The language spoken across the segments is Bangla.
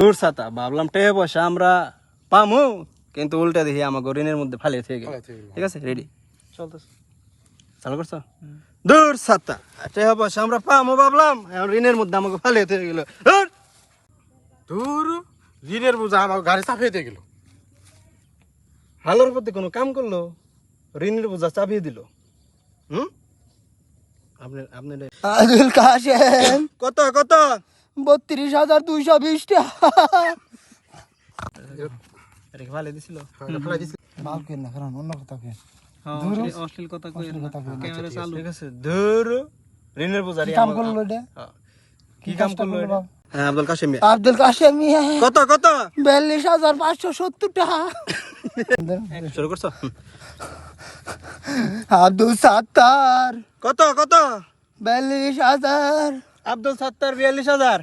দূর ছাতা ভাবলাম টেয়া পয়সা আমরা পামু, কিন্তু উল্টা দেখি আমাকে ঋণের মধ্যে ফালিয়ে থেকে গেল। ঠিক আছে, রেডি, চলতেছে, চালু করছো? দূর ছাতা টেয়া পয়সা আমরা পামু ভাবলাম, এখন ঋণের মধ্যে আমাকে ফালিয়ে থেকে গেল। দূর ঋণের বোঝা আমার গাড়ি চাপিয়ে দিয়ে গেল। হালোর প্রতি কোনো কাম করলো, ঋণের বোঝা চাপিয়ে দিল। আপনি আপনি আব্দুল কাশেম কত কত 32,220 টাকা। রেখে ফালিয়ে দিছিল। মাল কেন না, কারণ অন্য কথা কেন অশ্লীল কথা কই কথা কই না। ক্যামেরা চালু। ঠিক আছে, ধুর ঋণের বোঝা কি কাম করলো এটা? কি কাম করলো এটা? হ্যাঁ, আব্দুল কাশেম মিয়া। আব্দুল কাশেম মিয়া কত কত 42,570 টাকা। শুরু করছো? আব্দুল সাত্তার কত কত 42,000। আব্দুল সাত্তার 42,000।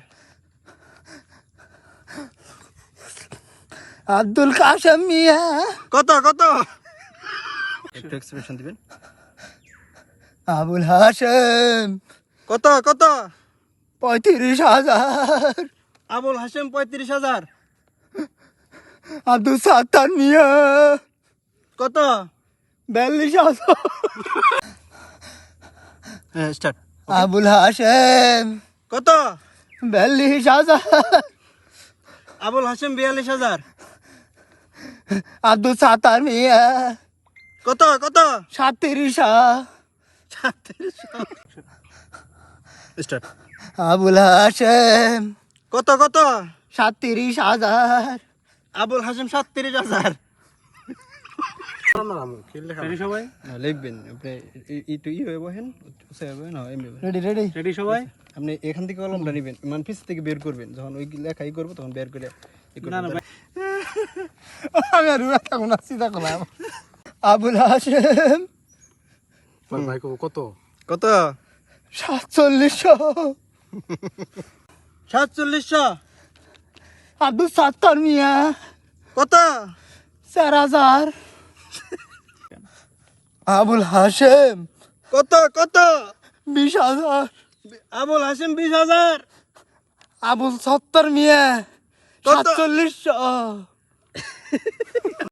আব্দুল কাশেম মিয়া কত কত একটু এক্সপ্রেশন দিবেন। আবুল হাশেম কত কত 35,000। আবুল হাশেম 35,000। আব্দুল সাত্তার মিয়া কত? 42,000। হ্যাঁ, স্টার্ট। আবুল হাশেম কত? 42,000। আবুল হাশেম 42,000। আব্দুল সাত্তার মিয়া কত কত? 37,000। স্টার্ট। আবুল হাশেম কত কত? 37,000। আবুল হাশেম 37,000। সবাই লিখবেন আপনি, একটু হয়ে বহেন, না এমনি বহেন। রেডি রেডি রেডি সবাই? আপনি এখান থেকে কলমটা নেবেন, মানে পিছ থেকে বের করবেন, যখন ওই লেখাই করবো তখন বের করে না না আমি আর রুয়া থাকবো না, চিন্তা করলাম। আবুল হাশেম ভাই কত? কত? 47,000। 47,000। আব্দুল সাত্তার মিয়া কত? 4,000। আবুল হাশেম কত কত? 20,000। আবুল হাশেম 20,000। আবুল সত্তর মিয়া কত? 47,000।